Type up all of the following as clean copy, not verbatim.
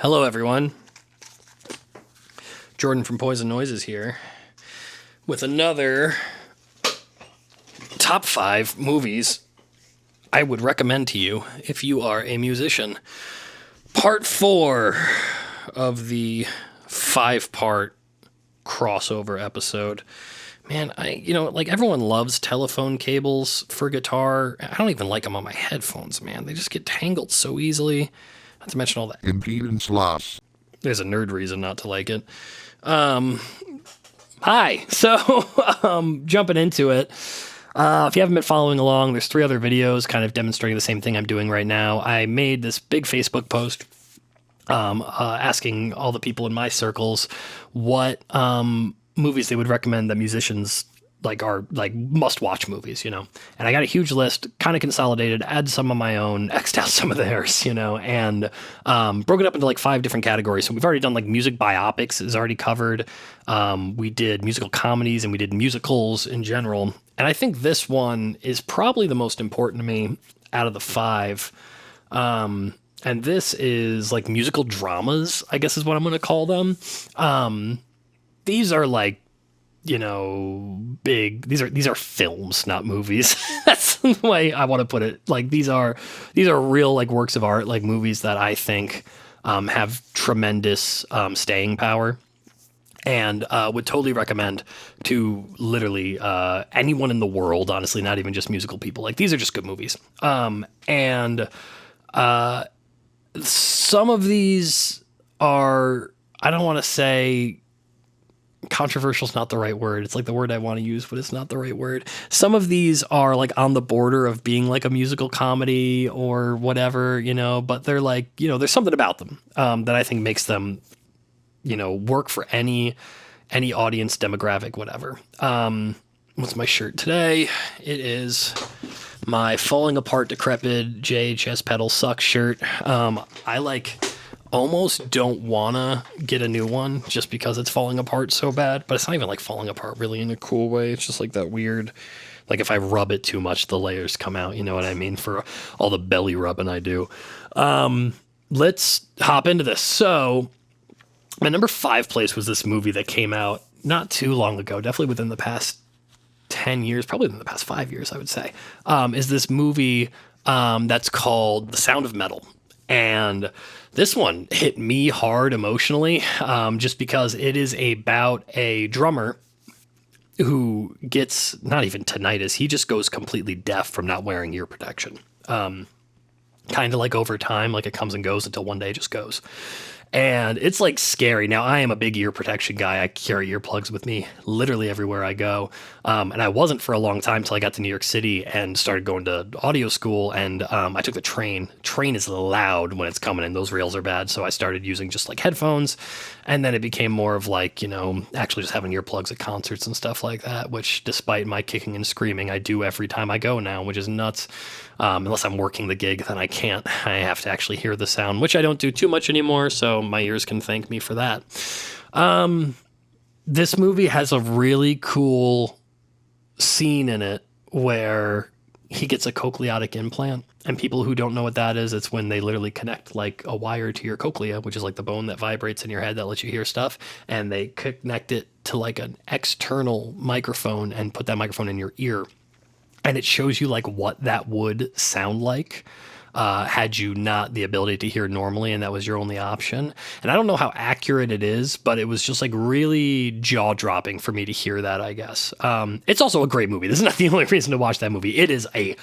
Hello, everyone. Jordan from Poison Noises here with another top 5 movies I would recommend to you if you are a musician. Part 4 of the 5-part crossover episode. Man, everyone loves telephone cables for guitar. I don't even like them on my headphones, man. They just get tangled so easily. Not to mention all that impedance loss. There's a nerd reason not to like it. Hi. So, jumping into it. If you haven't been following along, there's 3 other videos kind of demonstrating the same thing I'm doing right now. I made this big Facebook post asking all the people in my circles what movies they would recommend that musicians are must-watch movies, And I got a huge list, kind of consolidated, add some of my own, X'd out some of theirs, and broke it up into 5 different categories. So we've already done music biopics is already covered. We did musical comedies and we did musicals in general. And I think this one is probably the most important to me out of the 5. And this is musical dramas, I guess is what I'm going to call them. These are big. These are films, not movies. That's the way I want to put it. These are real works of art, movies that I think have tremendous staying power, and would totally recommend to literally anyone in the world. Honestly, not even just musical people. These are just good movies. And some of these are, I don't want to say. Controversial is not the right word. It's the word I want to use, but it's not the right word. Some of these are on the border of being a musical comedy or whatever, but they're there's something about them that I think makes them, work for any audience demographic, whatever. What's my shirt today? It is my falling apart, decrepit JHS pedal sucks shirt. I almost don't want to get a new one just because it's falling apart so bad, but it's not even falling apart really in a cool way. It's just that weird, if I rub it too much, the layers come out, you know what I mean? For all the belly rubbing I do. Let's hop into this. So my number 5 place was this movie that came out not too long ago, definitely within the past 10 years, probably within the past 5 years, I would say, is this movie that's called The Sound of Metal. And this one hit me hard emotionally, just because it is about a drummer who gets not even tinnitus. He just goes completely deaf from not wearing ear protection. Kind of over time, it comes and goes until one day it just goes. And it's scary. Now, I am a big ear protection guy. I carry earplugs with me literally everywhere I go. And I wasn't for a long time till I got to New York City and started going to audio school. And I took the train. Train is loud when it's coming in. Those rails are bad. So I started using just headphones. And then it became more of actually just having earplugs at concerts and stuff like that, which despite my kicking and screaming, I do every time I go now, which is nuts. Unless I'm working the gig, then I can't. I have to actually hear the sound, which I don't do too much anymore, so my ears can thank me for that. This movie has a really cool scene in it where he gets a cochleotic implant. And people who don't know what that is, it's when they literally connect a wire to your cochlea, which is the bone that vibrates in your head that lets you hear stuff. And they connect it to an external microphone and put that microphone in your ear. And it shows you what that would sound like had you not the ability to hear normally, and that was your only option. And I don't know how accurate it is, but it was just really jaw-dropping for me to hear that, I guess. It's also a great movie. This is not the only reason to watch that movie. It is I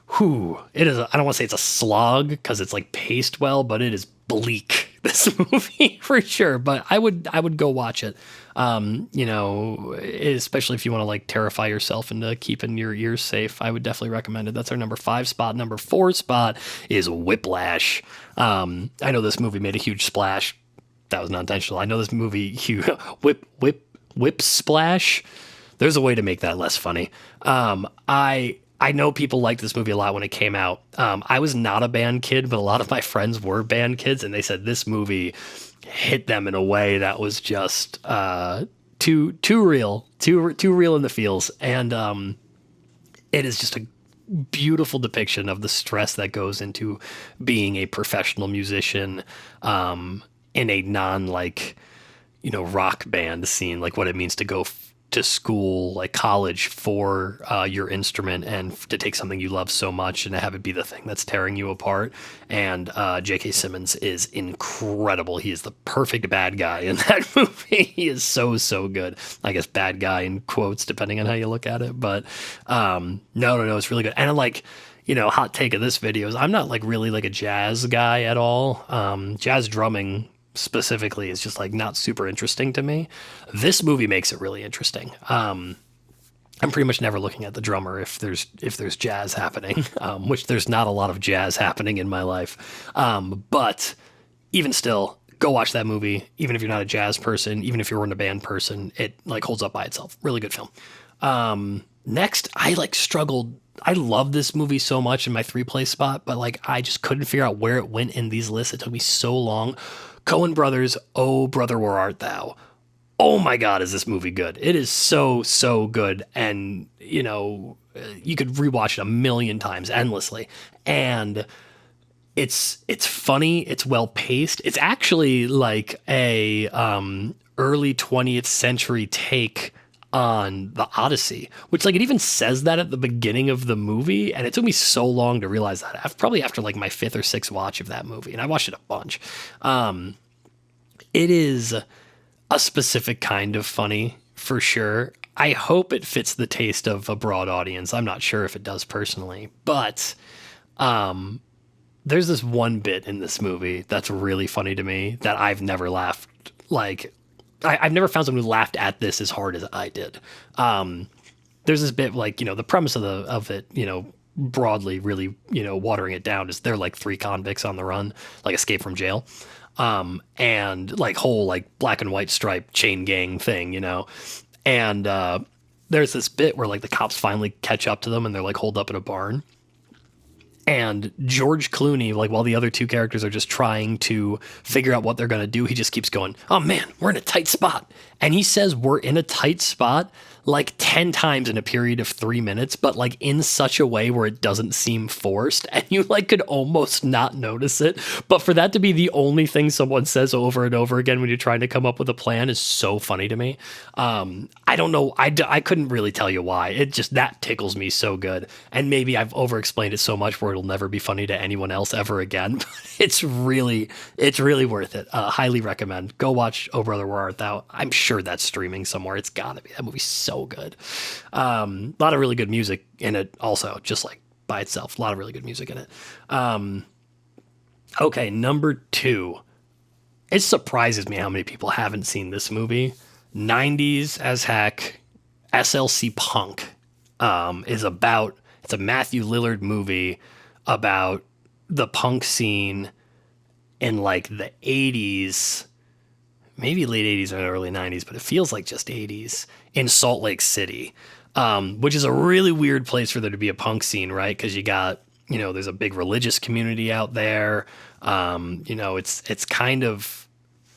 don't want to say it's a slog because it's paced well, but it is bleak, this movie for sure. But I would go watch it. Especially if you want to terrify yourself into keeping your ears safe, I would definitely recommend it. That's our number 5 spot. Number 4 spot is Whiplash. I know this movie made a huge splash. That was not intentional. I know this movie, whip splash. There's a way to make that less funny. I know people liked this movie a lot when it came out. I was not a band kid, but a lot of my friends were band kids, and they said this movie hit them in a way that was just too real in the feels. And it is just a beautiful depiction of the stress that goes into being a professional musician, in a non like, rock band scene, like what it means to go to school, like college, for your instrument, and to take something you love so much and to have it be the thing that's tearing you apart. And J.K. Simmons is incredible. He is the perfect bad guy in that movie. He is so good. I guess bad guy in quotes, depending on how you look at it. But no, it's really good. And like, hot take of this video is I'm not like really like a jazz guy at all. Jazz drumming specifically is just like not super interesting to me. This movie makes it really interesting. I'm pretty much never looking at the drummer if there's jazz happening, which there's not a lot of jazz happening in my life. But even still, go watch that movie. Even if you're not a jazz person, even if you're in a band person, it like holds up by itself. Really good film. Next, I like struggled. I love this movie so much in my 3-place spot, but like I just couldn't figure out where it went in these lists. It took me so long. Coen Brothers, Oh Brother, Where Art Thou? Oh my God, is this movie good? It is so good. And, you could rewatch it a million times endlessly. And it's funny. It's well paced. It's actually like a early 20th century take on the Odyssey, which like it even says that at the beginning of the movie, and it took me so long to realize that. Probably after like my 5th or 6th watch of that movie, and I watched it a bunch. It is a specific kind of funny for sure. I hope it fits the taste of a broad audience. I'm not sure if it does personally, but there's this one bit in this movie that's really funny to me that I've never laughed like. I've never found someone who laughed at this as hard as I did. There's this bit like, the premise of it, broadly really, watering it down is they're like 3 convicts on the run, like escape from jail. And like whole like black and white stripe chain gang thing, and there's this bit where like the cops finally catch up to them and they're like holed up in a barn. And George Clooney, like while the other 2 characters are just trying to figure out what they're going to do, he just keeps going, oh man, we're in a tight spot. And he says we're in a tight spot like 10 times in a period of 3 minutes, but like in such a way where it doesn't seem forced and you like could almost not notice it. But for that to be the only thing someone says over and over again when you're trying to come up with a plan is so funny to me. I don't know. I couldn't really tell you why. It just, that tickles me so good. And maybe I've over-explained it so much where it'll never be funny to anyone else ever again. It's really worth it. Highly recommend. Go watch Oh Brother, Where Art Thou? I'm sure that's streaming somewhere. It's gotta be. That movie's so good. A lot of really good music in it also, just like by itself. A lot of really good music in it. Okay, number 2. It surprises me how many people haven't seen this movie. 90s as heck. SLC Punk it's a Matthew Lillard movie about the punk scene in like the 80s, maybe late 80s or early 90s, but it feels like just 80s in Salt Lake City, which is a really weird place for there to be a punk scene, right? Because you got, there's a big religious community out there. It's kind of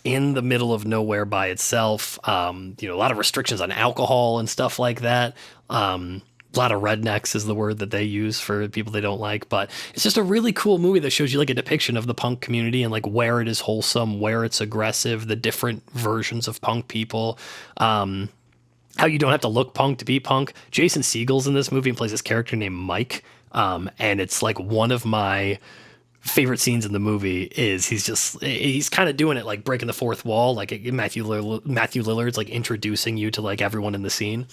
in the middle of nowhere by itself. A lot of restrictions on alcohol and stuff like that. A lot of rednecks is the word that they use for people they don't like, but it's just a really cool movie that shows you like a depiction of the punk community and like where it is wholesome, where it's aggressive, the different versions of punk people, how you don't have to look punk to be punk. Jason Segel's in this movie and plays this character named Mike. And it's like one of my favorite scenes in the movie is he's kind of doing it like breaking the fourth wall. Like Matthew Lillard's like introducing you to like everyone in the scene.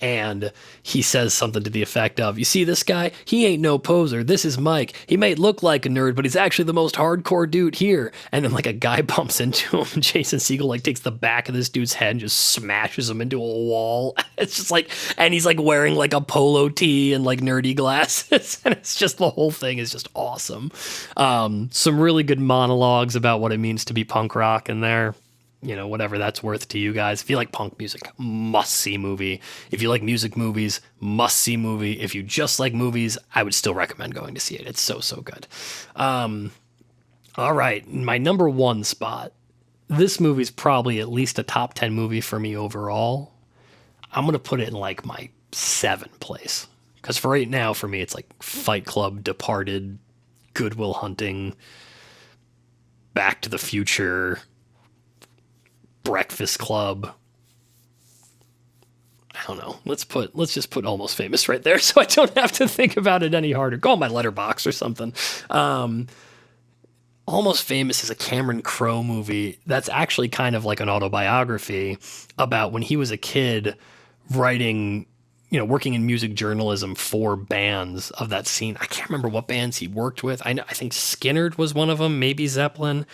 And he says something to the effect of, you see this guy? He ain't no poser. This is Mike. He may look like a nerd, but he's actually the most hardcore dude here. And then like a guy bumps into him and Jason Segel like takes the back of this dude's head and just smashes him into a wall. It's just like, and he's like wearing like a polo tee and like nerdy glasses. And it's just, the whole thing is just awesome. Some really good monologues about what it means to be punk rock in there. Whatever that's worth to you guys. If you like punk music, must-see movie. If you like music movies, must-see movie. If you just like movies, I would still recommend going to see it. It's so good. All right, my number 1 spot. This movie's probably at least a top 10 movie for me overall. I'm going to put it in like my 7th place. Because for right now, for me, it's like Fight Club, Departed, Good Will Hunting, Back to the Future, Breakfast Club. I don't know. Let's just put Almost Famous right there so I don't have to think about it any harder. Go on my letterbox or something. Almost Famous is a Cameron Crowe movie that's actually kind of like an autobiography about when he was a kid writing, working in music journalism for bands of that scene. I can't remember what bands he worked with. I think Skinnerd was one of them, maybe Zeppelin.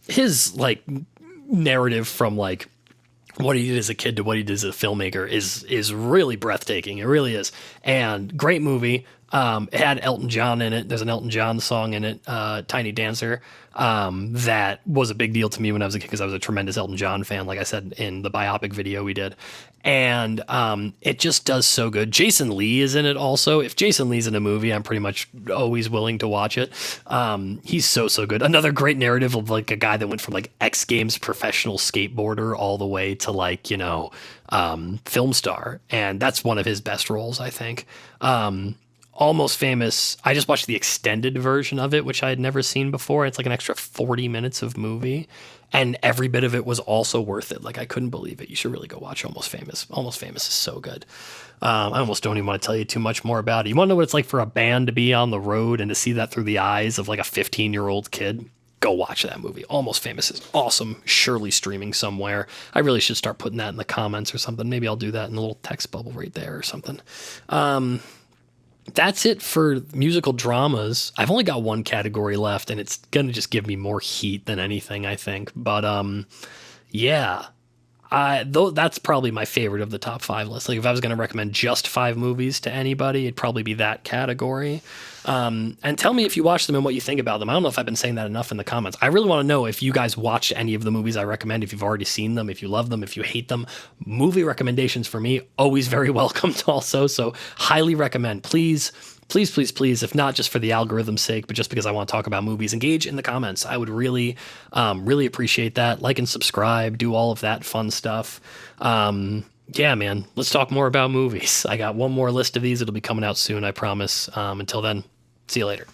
His like narrative from like what he did as a kid to what he did as a filmmaker is really breathtaking. It really is. And great movie. It had Elton John in it. There's an Elton John song in it, Tiny Dancer, that was a big deal to me when I was a kid because I was a tremendous Elton John fan, like I said in the biopic video we did. And it just does so good. Jason Lee is in it also. If Jason Lee's in a movie, I'm pretty much always willing to watch it. He's so good. Another great narrative of like a guy that went from like X Games professional skateboarder all the way to like, film star. And that's one of his best roles, I think. Almost Famous, I just watched the extended version of it, which I had never seen before. It's like an extra 40 minutes of movie, and every bit of it was also worth it. Like, I couldn't believe it. You should really go watch Almost Famous. Almost Famous is so good. I almost don't even want to tell you too much more about it. You want to know what it's like for a band to be on the road and to see that through the eyes of like a 15-year-old kid? Go watch that movie. Almost Famous is awesome. Surely streaming somewhere. I really should start putting that in the comments or something. Maybe I'll do that in a little text bubble right there or something. That's it for musical dramas. I've only got one category left, and it's going to just give me more heat than anything, I think. But, yeah. That's probably my favorite of the top 5 list. Like, if I was going to recommend just 5 movies to anybody, it'd probably be that category. And tell me if you watch them and what you think about them. I don't know if I've been saying that enough in the comments. I really want to know if you guys watched any of the movies I recommend, if you've already seen them, if you love them, if you hate them. Movie recommendations for me, always very welcomed also. So highly recommend. Please, if not just for the algorithm's sake, but just because I want to talk about movies, engage in the comments. I would really appreciate that. Like and subscribe, do all of that fun stuff. Yeah, man, let's talk more about movies. I got one more list of these. It'll be coming out soon, I promise. Until then, see you later.